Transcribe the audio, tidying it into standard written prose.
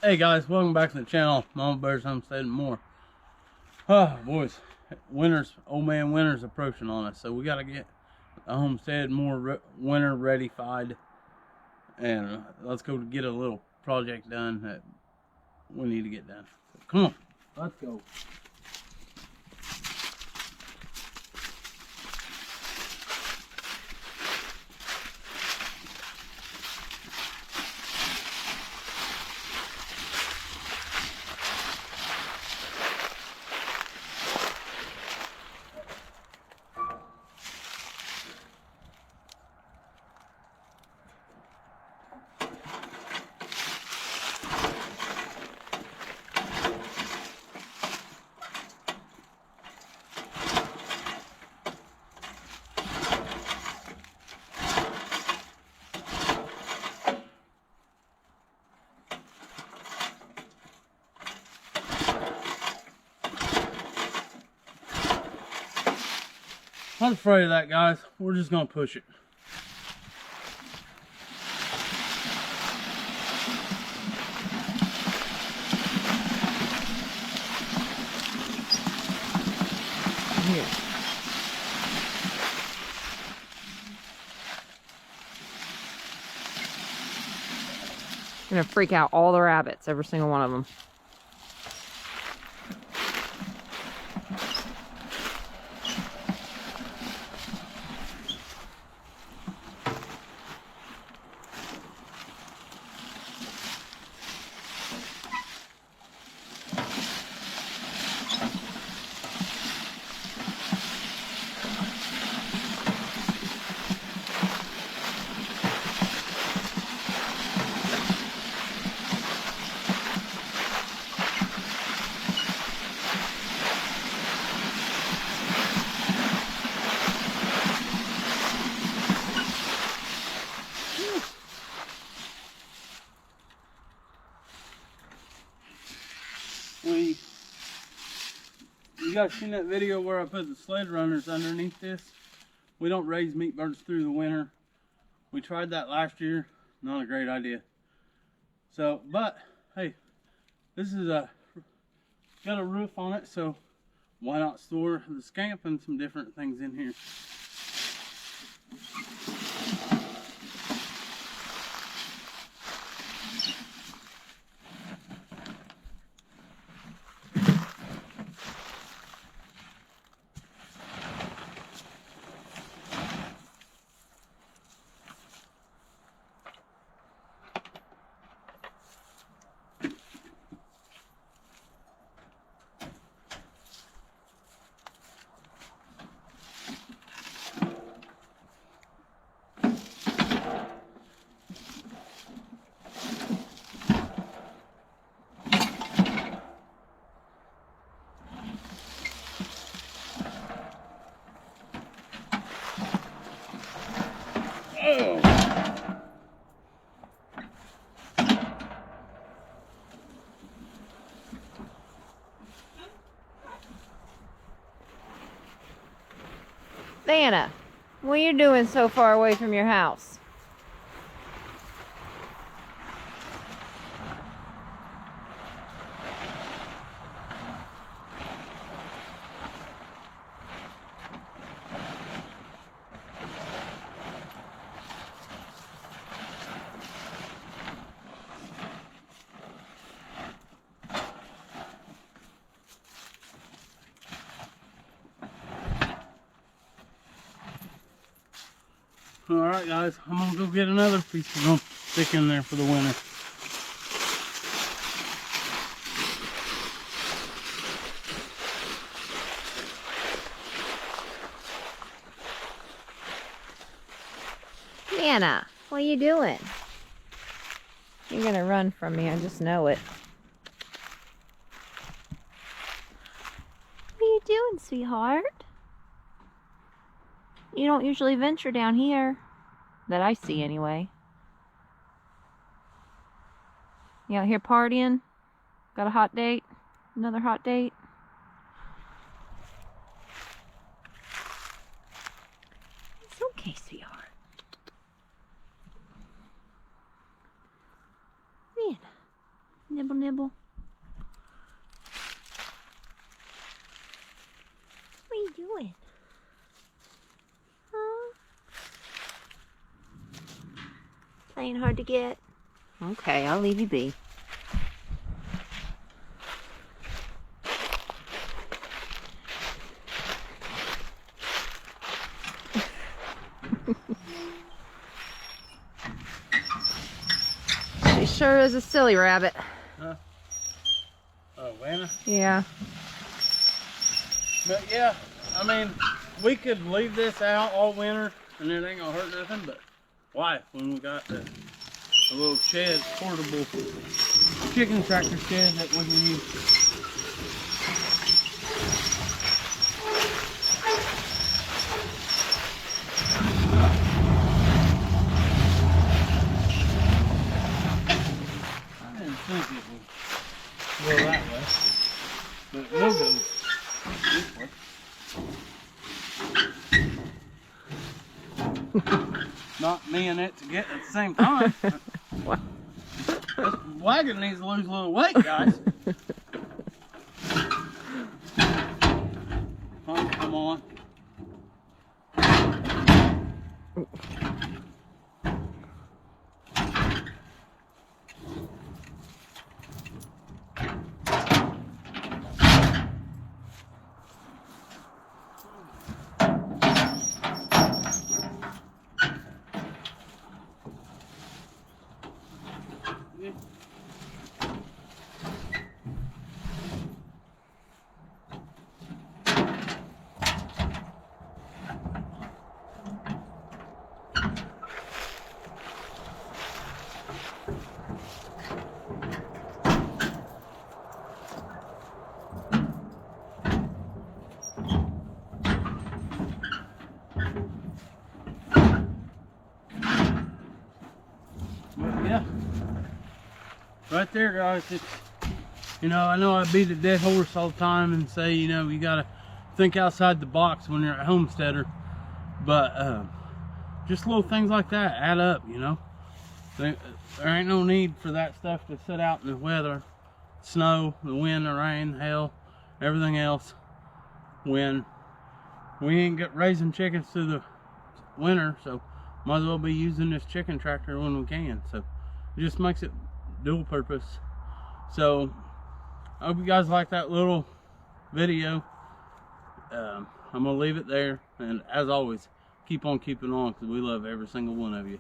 Hey guys, welcome back to the channel. Mama Bear's Homestead and more. Oh boys, old man winter's approaching on us, so we got to get the homestead more winter ready-fied, and let's go get a little project done that we need to get done. So come on, let's go. I'm not afraid of that, guys. We're just gonna push it. Here. Gonna freak out all the rabbits, every single one of them. You guys seen that video where I put the sled runners underneath this? We don't raise meat birds through the winter. We tried that last year. Not a great idea. So, but hey, this is got a roof on it, so why not store the scamp and some different things in here? Oh. Vanna, what are you doing so far away from your house? Alright guys, I'm gonna go get another piece we're gonna stick in there for the winter. Vanna, what are you doing? You're gonna run from me, I just know it. What are you doing, sweetheart? You don't usually venture down here, that I see anyway. You out here partying? Got a hot date? Another hot date? It's okay, sweetheart. Man, Nibble, nibble. What are you doing? Huh? Playing hard to get. Okay, I'll leave you be. She sure is a silly rabbit. Huh? Oh, Vanna? Yeah. But yeah, I mean, we could leave this out all winter and it ain't gonna hurt nothing, but why? When we got a little shed, portable chicken tractor shed that we can use. I didn't think it would go that way, but it will go this way. Not me and it together at the same time. This wagon needs to lose a little weight, guys. Oh, come on. Yeah, right there, guys. It's, you know, I know I beat a dead horse all the time and say, you know, you gotta think outside the box when you're a homesteader, but just little things like that add up, you know. There ain't no need for that stuff to sit out in the weather, snow, the wind, the rain, hail, everything else, when we ain't raising chickens through the winter, so might as well be using this chicken tractor when we can. So it just makes it dual purpose. So I hope you guys like that little video. I'm gonna leave it there, and as always, keep on keeping on, because we love every single one of you.